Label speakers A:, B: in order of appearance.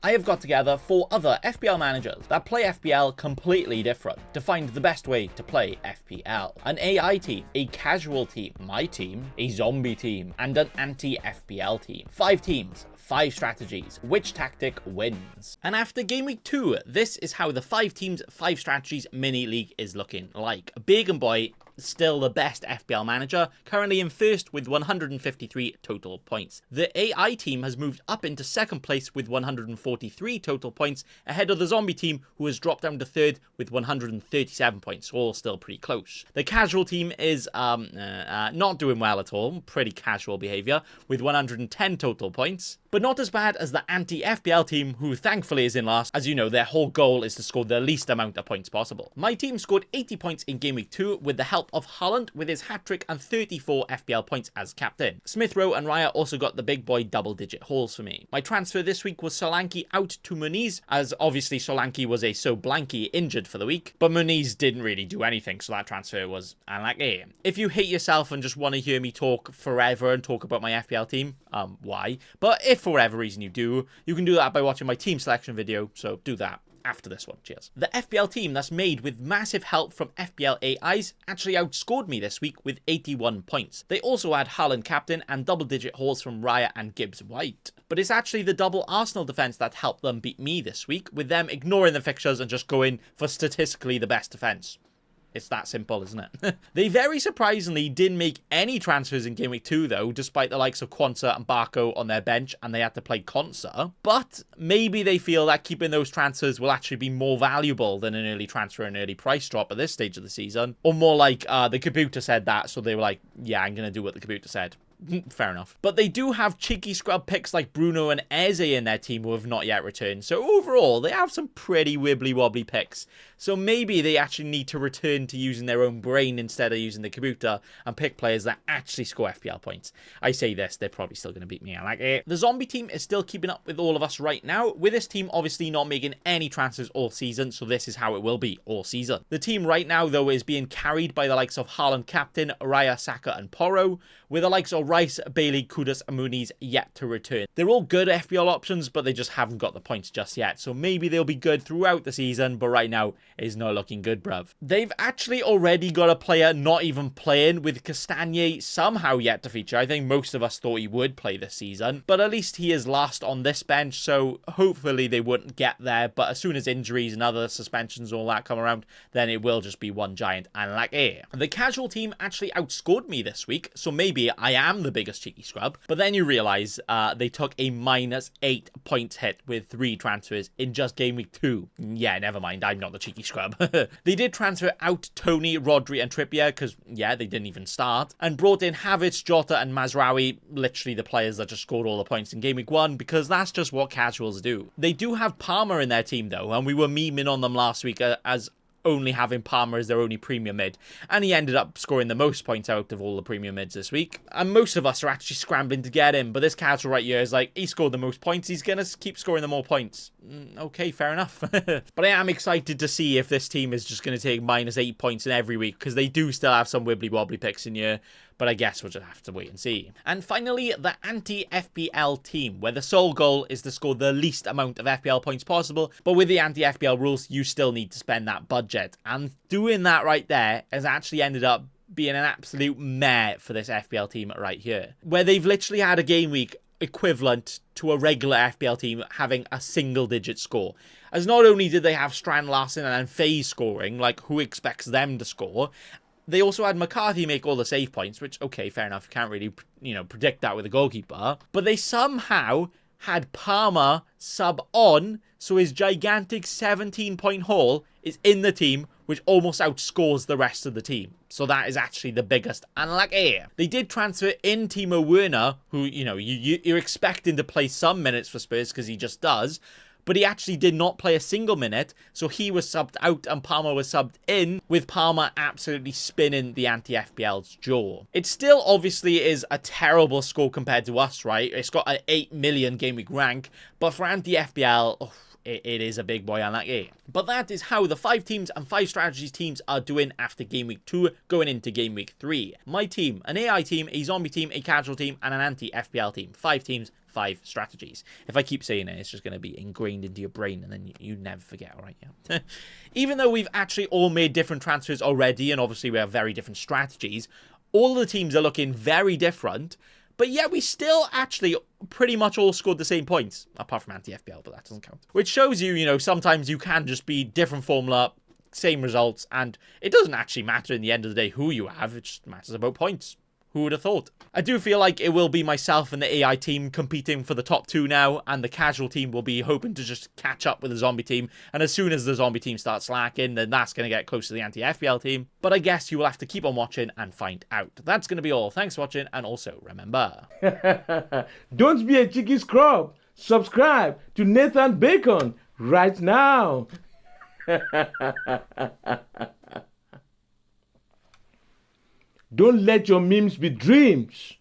A: I have got together 4 other FPL managers that play FPL completely different to find the best way to play FPL. An AI team, a casual team, my team, a zombie team, and an anti-FPL team. 5 teams, 5 strategies. Which tactic wins? And after Game Week 2, this is how the 5 teams, 5 strategies mini league is looking like. Big and Boy, still the best FPL manager, currently in first with 153 total points. The AI team has moved up into second place with 143 total points, ahead of the zombie team, who has dropped down to third with 137 points, all still pretty close. The casual team is not doing well at all, pretty casual behavior, with 110 total points, but not as bad as the anti-FPL team, who thankfully is in last. As you know, their whole goal is to score the least amount of points possible. My team scored 80 points in Game Week 2 with the help of Haaland with his hat-trick and 34 FPL points as captain. Smith Rowe and Raya also got the big boy double-digit hauls for me. My transfer this week was Solanke out to Muniz, as obviously Solanke was a so blanky injured for the week, but Muniz didn't really do anything, so that transfer was unlucky. If you hate yourself and just want to hear me talk forever and talk about my FPL team, why? But if for whatever reason you do, you can do that by watching my team selection video, so do that after this one. Cheers. The FPL team that's made with massive help from FPL AIs actually outscored me this week with 81 points. They also had Haaland captain and double-digit hauls from Raya and Gibbs White. But it's actually the double Arsenal defence that helped them beat me this week, with them ignoring the fixtures and just going for statistically the best defence. It's that simple, isn't it? They very surprisingly didn't make any transfers in Game Week 2, though, despite the likes of Quansah and Barco on their bench, and they had to play Quansah. But maybe they feel that keeping those transfers will actually be more valuable than an early transfer and early price drop at this stage of the season. Or more like the computer said that, so they were like, yeah, I'm going to do what the computer said. Fair enough. But they do have cheeky scrub picks like Bruno and Eze in their team who have not yet returned. So overall, they have some pretty wibbly-wobbly picks. So maybe they actually need to return to using their own brain instead of using the computer and pick players that actually score FPL points. I say this, they're probably still going to beat me. I like it. The zombie team is still keeping up with all of us right now, with this team obviously not making any transfers all season, so this is how it will be all season. The team right now, though, is being carried by the likes of Haaland captain, Raya, Saka and Porro, with the likes of Rice, Bailey, Kudus and Muniz yet to return. They're all good FPL options, but they just haven't got the points just yet, so maybe they'll be good throughout the season, but right now is not looking good, bruv. They've actually already got a player not even playing, with Castagne somehow yet to feature. I think most of us thought he would play this season, but at least he is last on this bench, so hopefully they wouldn't get there, but as soon as injuries and other suspensions and all that come around, then it will just be one giant unlucky. The casual team actually outscored me this week, so maybe I am the biggest cheeky scrub, but then you realise they took a -8 points hit with 3 transfers in just Game Week 2. Yeah, never mind, I'm not the cheeky scrub. They did transfer out Tony, Rodri and Trippier, because, yeah, they didn't even start, and brought in Havertz, Jota and Mazraoui, literally the players that just scored all the points in Game Week 1, because that's just what casuals do. They do have Palmer in their team, though, and we were memeing on them last week as only having Palmer as their only premium mid, and he ended up scoring the most points out of all the premium mids this week, and most of us are actually scrambling to get him, but this casual right here is like, he scored the most points, he's gonna keep scoring the more points. Okay, fair enough. But I am excited to see if this team is just going to take -8 points in every week, because they do still have some wibbly-wobbly picks in here, but I guess we'll just have to wait and see. And finally, the anti-FPL team, where the sole goal is to score the least amount of FPL points possible, but with the anti-FPL rules, you still need to spend that budget. And doing that right there has actually ended up being an absolute meh for this FPL team right here, where they've literally had a game week equivalent to a regular FPL team having a single-digit score. As not only did they have Strand Larsen and FaZe scoring, like who expects them to score, they also had McCarthy make all the save points, which, okay, fair enough, you can't really, predict that with a goalkeeper. But they somehow had Palmer sub on, so his gigantic 17-point haul is in the team, which almost outscores the rest of the team. So that is actually the biggest unlucky. They did transfer in Timo Werner, who, you're expecting to play some minutes for Spurs because he just does, but he actually did not play a single minute, so he was subbed out and Palmer was subbed in, with Palmer absolutely spinning the anti-FPL's jaw. It still obviously is a terrible score compared to us, right? It's got an 8 million game week rank, but for anti-FPL, it is a big boy unlucky. But that is how the 5 teams and 5 strategies teams are doing after Game Week 2 going into Game Week 3. My team, an AI team, a zombie team, a casual team, and an anti-FPL team. 5 teams, 5 strategies. If I keep saying it, it's just going to be ingrained into your brain, and then you never forget, all right? Yeah. Even though we've actually all made different transfers already, and obviously we have very different strategies, all the teams are looking very different, but yet we still actually pretty much all scored the same points, apart from anti-FPL, but that doesn't count. Which shows you, you know, sometimes you can just be different formula, same results, and it doesn't actually matter in the end of the day who you have, it just matters about points. Who would have thought? I do feel like it will be myself and the AI team competing for the top 2 now, and the casual team will be hoping to just catch up with the zombie team, and as soon as the zombie team starts slacking, then that's going to get close to the anti-FPL team. But I guess you will have to keep on watching and find out. That's going to be all. Thanks for watching, and also remember...
B: Don't be a cheeky scrub. Subscribe to Nathan Bacon right now. Don't let your memes be dreams.